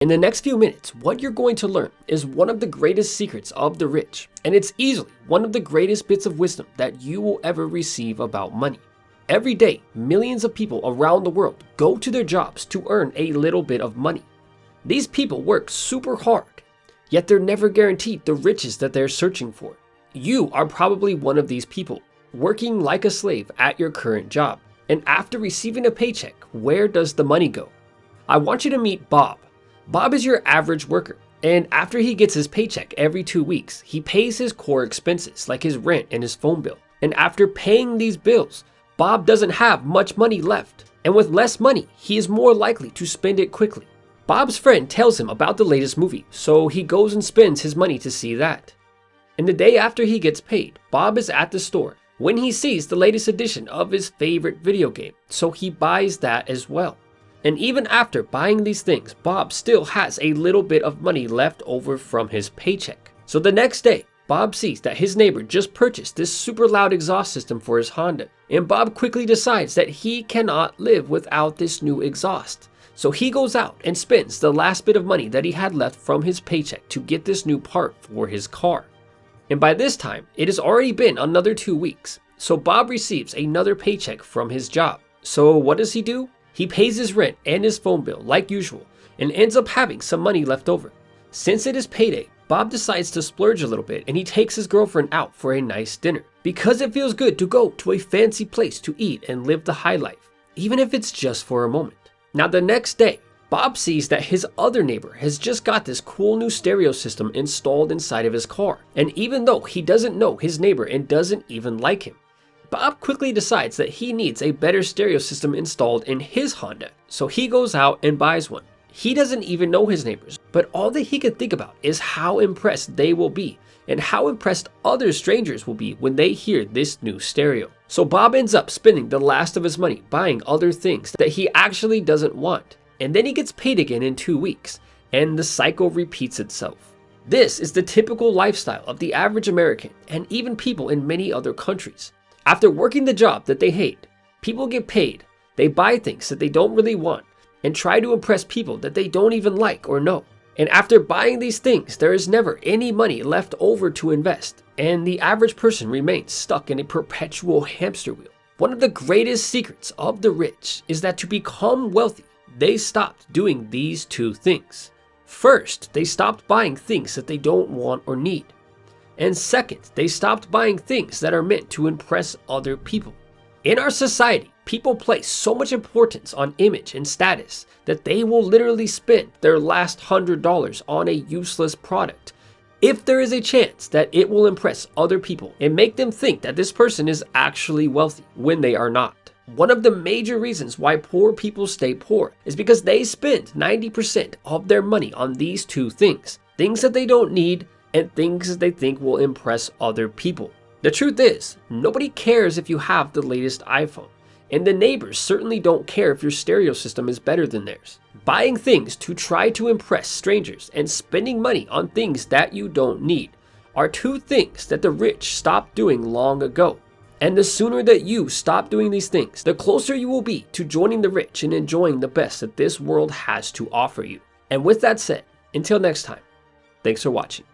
In the next few minutes, what you're going to learn is one of the greatest secrets of the rich, and it's easily one of the greatest bits of wisdom that you will ever receive about money. Every day, millions of people around the world go to their jobs to earn a little bit of money. These people work super hard, yet they're never guaranteed the riches that they're searching for. You are probably one of these people, working like a slave at your current job. And after receiving a paycheck, where does the money go? I want you to meet Bob. Bob is your average worker, and after he gets his paycheck every 2 weeks, he pays his core expenses like his rent and his phone bill. And after paying these bills, Bob doesn't have much money left. And with less money, he is more likely to spend it quickly. Bob's friend tells him about the latest movie, so he goes and spends his money to see that. And the day after he gets paid, Bob is at the store when he sees the latest edition of his favorite video game, so he buys that as well. And even after buying these things, Bob still has a little bit of money left over from his paycheck. So the next day, Bob sees that his neighbor just purchased this super loud exhaust system for his Honda, and Bob quickly decides that he cannot live without this new exhaust. So he goes out and spends the last bit of money that he had left from his paycheck to get this new part for his car. And by this time, it has already been another 2 weeks, so Bob receives another paycheck from his job. So what does he do? He pays his rent and his phone bill like usual and ends up having some money left over. Since it is payday, Bob decides to splurge a little bit and he takes his girlfriend out for a nice dinner because it feels good to go to a fancy place to eat and live the high life, even if it's just for a moment. Now the next day, Bob sees that his other neighbor has just got this cool new stereo system installed inside of his car, and even though he doesn't know his neighbor and doesn't even like him, Bob quickly decides that he needs a better stereo system installed in his Honda, so he goes out and buys one. He doesn't even know his neighbors, but all that he can think about is how impressed they will be and how impressed other strangers will be when they hear this new stereo. So Bob ends up spending the last of his money buying other things that he actually doesn't want, and then he gets paid again in 2 weeks, and the cycle repeats itself. This is the typical lifestyle of the average American and even people in many other countries. After working the job that they hate, people get paid, they buy things that they don't really want, and try to impress people that they don't even like or know. And after buying these things, there is never any money left over to invest, and the average person remains stuck in a perpetual hamster wheel. One of the greatest secrets of the rich is that to become wealthy, they stopped doing these 2 things. First, they stopped buying things that they don't want or need. And second, they stopped buying things that are meant to impress other people. In our society, people place so much importance on image and status that they will literally spend their last $100 on a useless product if there is a chance that it will impress other people and make them think that this person is actually wealthy when they are not. One of the major reasons why poor people stay poor is because they spend 90% of their money on these 2 things. Things that they don't need and things that they think will impress other people. The truth is, nobody cares if you have the latest iPhone, and the neighbors certainly don't care if your stereo system is better than theirs. Buying things to try to impress strangers and spending money on things that you don't need are 2 things that the rich stopped doing long ago. And the sooner that you stop doing these things, the closer you will be to joining the rich and enjoying the best that this world has to offer you. And with that said, until next time, thanks for watching.